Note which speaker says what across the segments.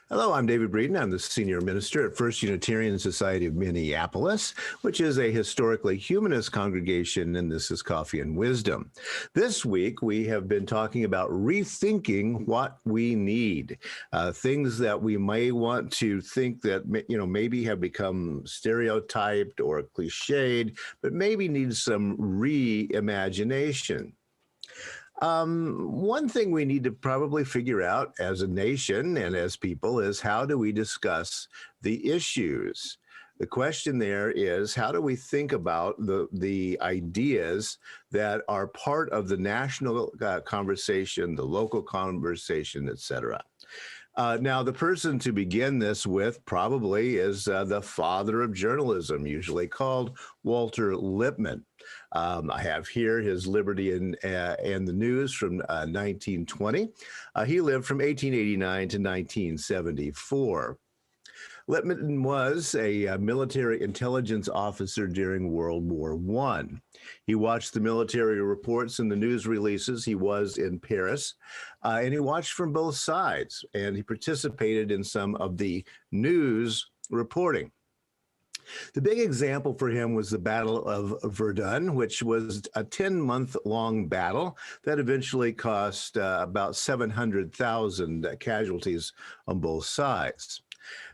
Speaker 1: Hello, I'm David Breeden. I'm the senior minister at First Unitarian Society of Minneapolis, which is a historically humanist congregation, and this is Coffee and Wisdom. This week, we have been talking about rethinking what we need, things that we may want to think that, maybe have become stereotyped or cliched, but maybe need some reimagination. One thing we need to probably figure out as a nation and as people is how do we discuss the issues? The question there is how do we think about the ideas that are part of the national conversation, the local conversation, et cetera? Now, the person to begin this with probably is the father of journalism, usually called Walter Lippmann. I have here his Liberty and the News from 1920. He lived from 1889 to 1974. Lippmann was a military intelligence officer during World War I. He watched the military reports and the news releases. He was in Paris, and he watched from both sides, and he participated in some of the news reporting. The big example for him was the Battle of Verdun, which was a 10-month-long battle that eventually cost about 700,000 casualties on both sides.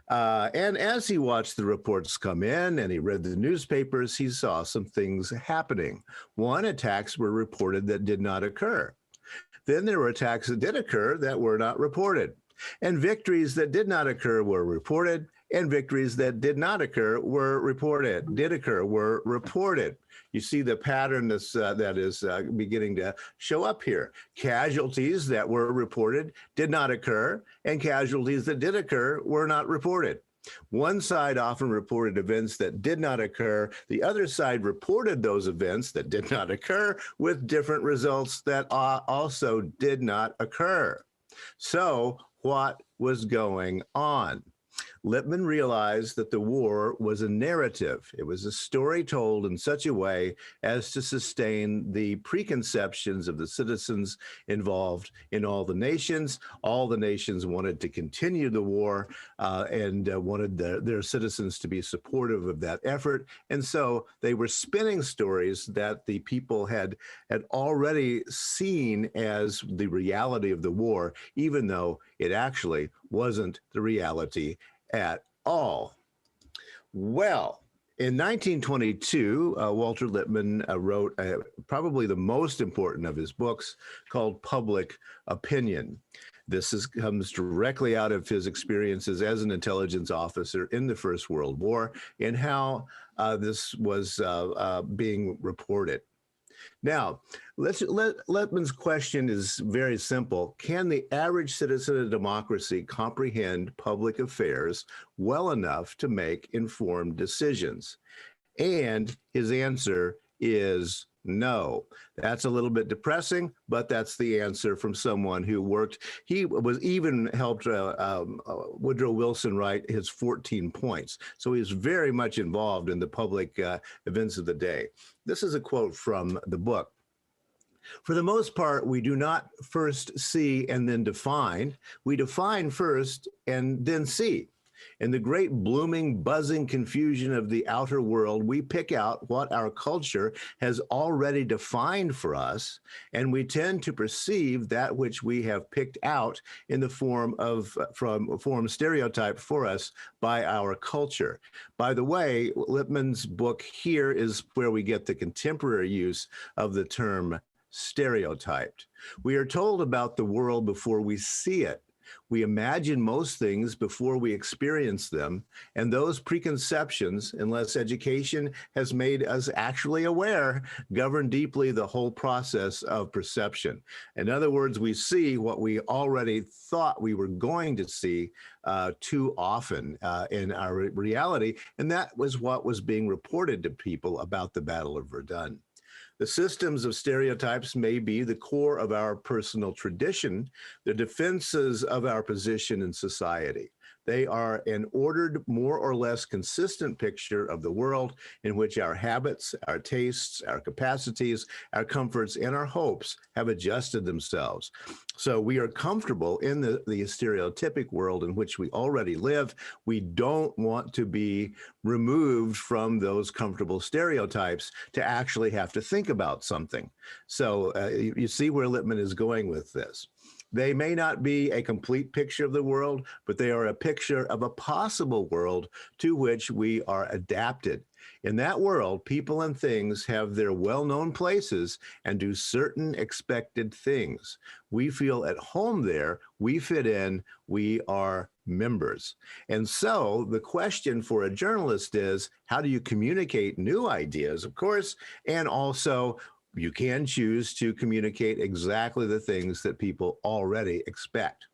Speaker 1: And as he watched the reports come in and he read the newspapers, he saw some things happening. One, attacks were reported that did not occur. Then there were attacks that did occur that were not reported. And victories that did not occur were reported, and victories that did not occur were reported. You see the pattern that is beginning to show up here. Casualties that were reported did not occur, and casualties that did occur were not reported. One side often reported events that did not occur. The other side reported those events that did not occur with different results that also did not occur. So what was going on? Lippmann realized that the war was a narrative. It was a story told in such a way as to sustain the preconceptions of the citizens involved in all the nations. All the nations wanted to continue the war and wanted their citizens to be supportive of that effort. And so they were spinning stories that the people had already seen as the reality of the war, even though it actually wasn't the reality at all. Well, in 1922, Walter Lippmann wrote probably the most important of his books called Public Opinion. This comes directly out of his experiences as an intelligence officer in the First World War and how this was being reported. Now, Lippmann's question is very simple. Can the average citizen of democracy comprehend public affairs well enough to make informed decisions? And his answer is no. That's a little bit depressing, but that's the answer from someone who worked. He was even helped Woodrow Wilson write his 14 points. So he was very much involved in the public events of the day. This is a quote from the book. For the most part, we do not first see and then define. We define first and then see. In the great blooming, buzzing confusion of the outer world, we pick out what our culture has already defined for us, and we tend to perceive that which we have picked out in the form stereotype for us by our culture. By the way, Lippmann's book here is where we get the contemporary use of the term stereotyped. We are told about the world before we see it. We imagine most things before we experience them, and those preconceptions, unless education has made us actually aware, govern deeply the whole process of perception. In other words, we see what we already thought we were going to see too often in our reality, and that was what was being reported to people about the Battle of Verdun. The systems of stereotypes may be the core of our personal tradition, the defenses of our position in society. They are an ordered, more or less consistent picture of the world in which our habits, our tastes, our capacities, our comforts, and our hopes have adjusted themselves. So we are comfortable in the stereotypic world in which we already live. We don't want to be removed from those comfortable stereotypes to actually have to think about something. So you see where Lippmann is going with this. They may not be a complete picture of the world, but they are a picture of a possible world to which we are adapted. In that world, people and things have their well-known places and do certain expected things. We feel at home there, we fit in, we are members. And so the question for a journalist is, how do you communicate new ideas, of course, and also you can choose to communicate exactly the things that people already expect.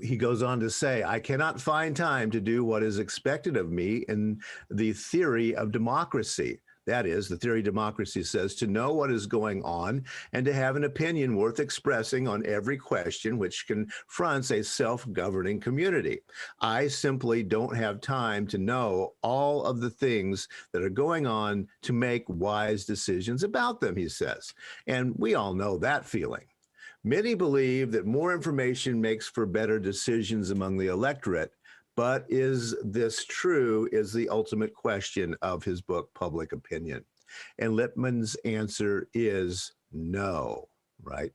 Speaker 1: He goes on to say, I cannot find time to do what is expected of me in the theory of democracy. That is, the theory of democracy says to know what is going on and to have an opinion worth expressing on every question which confronts a self-governing community. I simply don't have time to know all of the things that are going on to make wise decisions about them, he says. And we all know that feeling. Many believe that more information makes for better decisions among the electorate. But is this true is the ultimate question of his book, Public Opinion. And Lippmann's answer is no, right?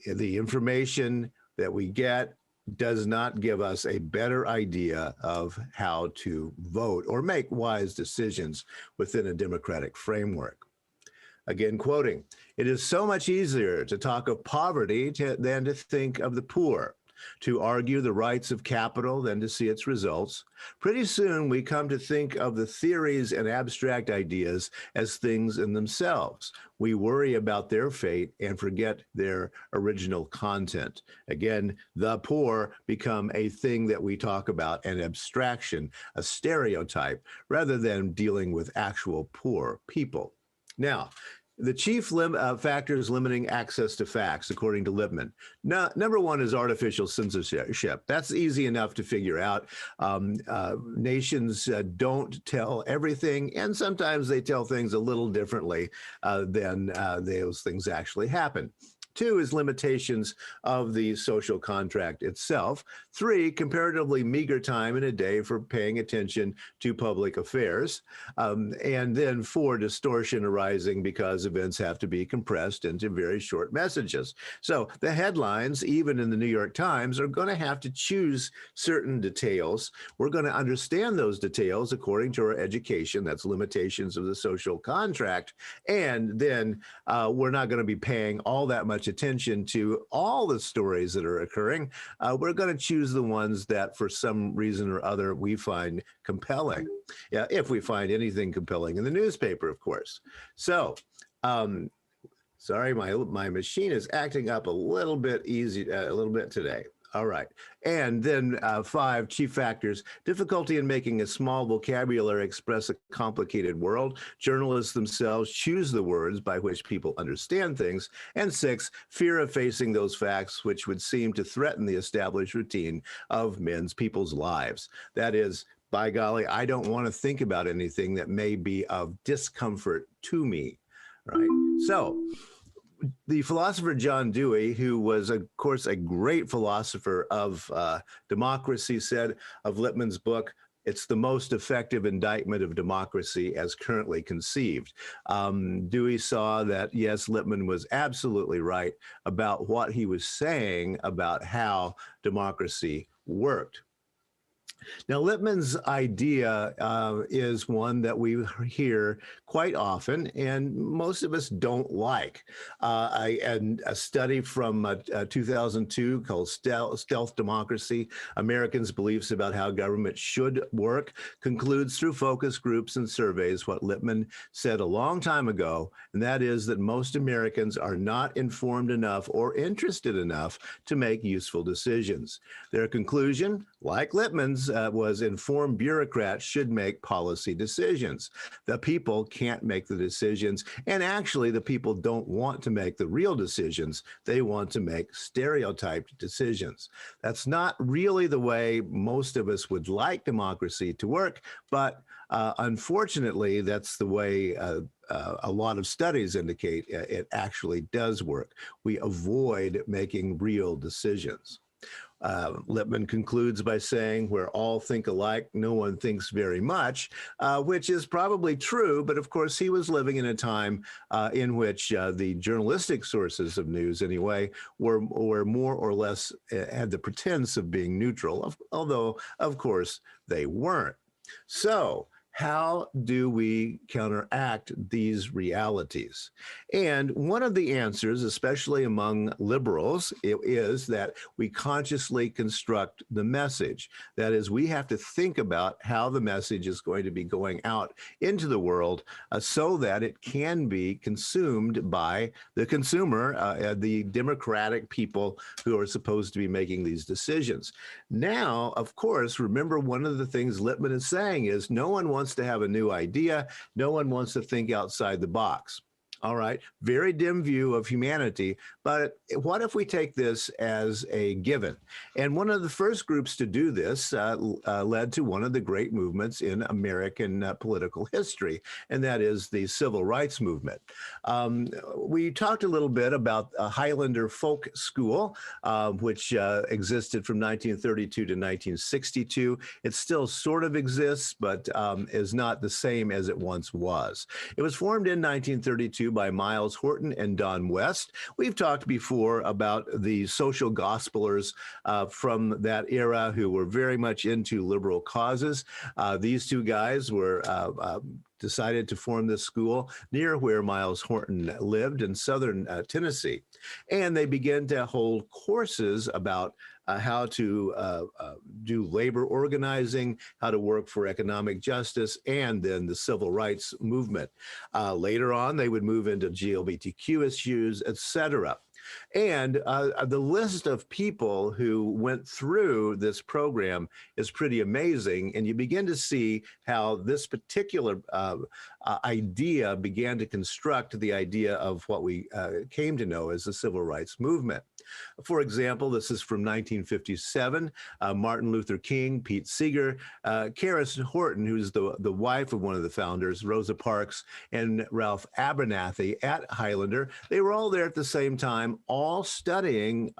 Speaker 1: The information that we get does not give us a better idea of how to vote or make wise decisions within a democratic framework. Again, quoting, it is so much easier to talk of poverty than to think of the poor, to argue the rights of capital than to see its results. Pretty soon we come to think of the theories and abstract ideas as things in themselves. We worry about their fate and forget their original content. Again, the poor become a thing that we talk about, an abstraction, a stereotype, rather than dealing with actual poor people. Now, the chief factors limiting access to facts, according to Lippmann. Number one is artificial censorship. That's easy enough to figure out. Nations don't tell everything, and sometimes they tell things a little differently than those things actually happen. Two is limitations of the social contract itself. Three, comparatively meager time in a day for paying attention to public affairs. And then four, distortion arising because events have to be compressed into very short messages. So the headlines, even in the New York Times, are going to have to choose certain details. We're going to understand those details according to our education. That's limitations of the social contract. And then we're not going to be paying all that much attention to all the stories that are occurring. We're going to choose the ones that for some reason or other we find compelling. Yeah, if we find anything compelling in the newspaper, of course. So, sorry, my machine is acting up a little bit today. All right. And then five, chief factors, difficulty in making a small vocabulary express a complicated world. Journalists themselves choose the words by which people understand things. And six, fear of facing those facts which would seem to threaten the established routine of people's lives. That is, by golly, I don't want to think about anything that may be of discomfort to me, right? So, the philosopher John Dewey, who was, of course, a great philosopher of democracy, said of Lippmann's book, it's the most effective indictment of democracy as currently conceived. Dewey saw that, yes, Lippmann was absolutely right about what he was saying about how democracy worked. Now, Lippmann's idea is one that we hear quite often, and most of us don't like. And a study from 2002 called Stealth Democracy, Americans' Beliefs About How Government Should Work, concludes through focus groups and surveys what Lippmann said a long time ago, and that is that most Americans are not informed enough or interested enough to make useful decisions. Their conclusion, like Lippmann's, was informed bureaucrats should make policy decisions. The people can't make the decisions, and actually the people don't want to make the real decisions. They want to make stereotyped decisions. That's not really the way most of us would like democracy to work, but unfortunately, that's the way a lot of studies indicate it actually does work. We avoid making real decisions. Lippmann concludes by saying, where all think alike, no one thinks very much, which is probably true. But of course, he was living in a time in which the journalistic sources of news, anyway, were more or less had the pretense of being neutral, although, of course, they weren't. So, how do we counteract these realities? And one of the answers, especially among liberals, is that we consciously construct the message. That is, we have to think about how the message is going to be going out into the world so that it can be consumed by the consumer, the democratic people who are supposed to be making these decisions. Now, of course, remember one of the things Lippmann is saying is no one wants to have a new idea. No one wants to think outside the box. All right, very dim view of humanity, but what if we take this as a given? And one of the first groups to do this led to one of the great movements in American political history, and that is the Civil Rights Movement. We talked a little bit about a Highlander folk school, which existed from 1932 to 1962. It still sort of exists, but is not the same as it once was. It was formed in 1932 by Miles Horton and Don West. We've talked before about the social gospelers from that era who were very much into liberal causes. These two guys were decided to form this school near where Miles Horton lived in southern Tennessee. And they began to hold courses about how to do labor organizing, how to work for economic justice, and then the civil rights movement. Later on, they would move into LGBTQ issues, etc. And the list of people who went through this program is pretty amazing. And you begin to see how this particular idea began to construct the idea of what we came to know as the civil rights movement. For example, this is from 1957, Martin Luther King, Pete Seeger, Karis Horton, who's the wife of one of the founders, Rosa Parks, and Ralph Abernathy at Highlander. They were all there at the same time, all studying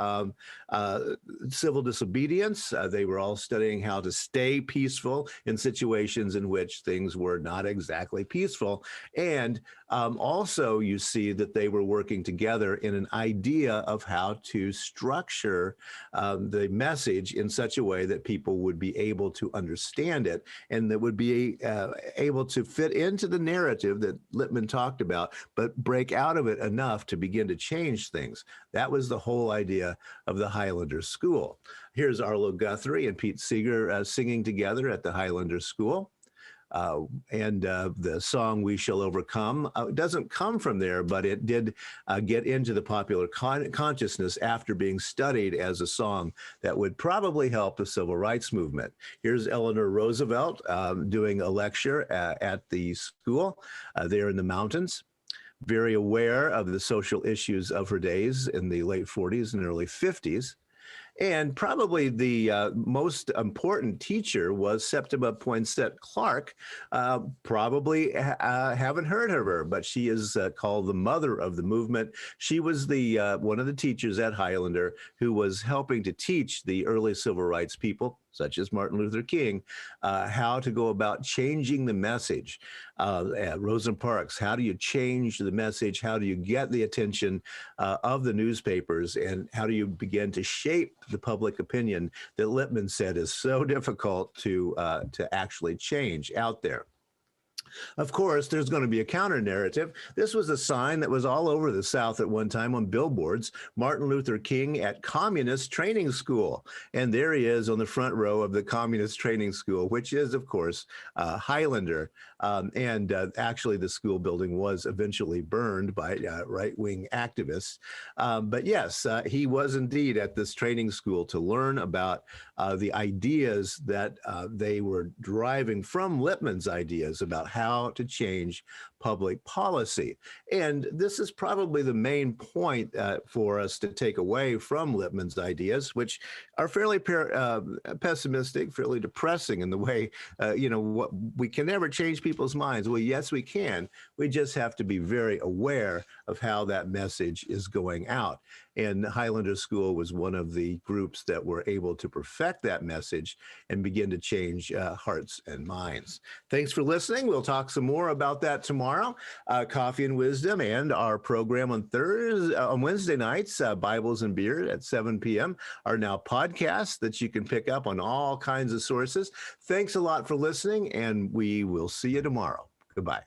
Speaker 1: civil disobedience. They were all studying how to stay peaceful in situations in which things were not exactly peaceful. And also, you see that they were working together in an idea of how to structure the message in such a way that people would be able to understand it and that would be able to fit into the narrative that Lippmann talked about, but break out of it enough to begin to change things. That was the whole idea of the Highlander School. Here's Arlo Guthrie and Pete Seeger singing together at the Highlander School. And the song "We Shall Overcome" doesn't come from there, but it did get into the popular consciousness after being studied as a song that would probably help the civil rights movement. Here's Eleanor Roosevelt doing a lecture at the school there in the mountains, very aware of the social issues of her days in the late 40s and early 50s. And probably the most important teacher was Septima Poinsett Clark. Probably haven't heard of her, but she is called the mother of the movement. She was the one of the teachers at Highlander who was helping to teach the early civil rights people, such as Martin Luther King, how to go about changing the message. Rosa Parks, how do you change the message? How do you get the attention of the newspapers? And how do you begin to shape the public opinion that Lippmann said is so difficult to actually change out there? Of course, there's going to be a counter narrative. This was a sign that was all over the South at one time on billboards: Martin Luther King at Communist Training School. And there he is on the front row of the Communist Training School, which is, of course, Highlander. Actually, the school building was eventually burned by right-wing activists. But yes, he was indeed at this training school to learn about the ideas that they were deriving from Lippmann's ideas about how to change public policy. And this is probably the main point for us to take away from Lippmann's ideas, which are fairly pessimistic, fairly depressing in the way, what we can never change people's minds. Well, yes, we can. We just have to be very aware of how that message is going out. And Highlander School was one of the groups that were able to perfect that message and begin to change hearts and minds. Thanks for listening. We'll talk some more about that tomorrow. Coffee and Wisdom and our program on Wednesday nights, Bibles and Beer at 7 p.m. are now podcasts that you can pick up on all kinds of sources. Thanks a lot for listening, and we will see you tomorrow. Goodbye.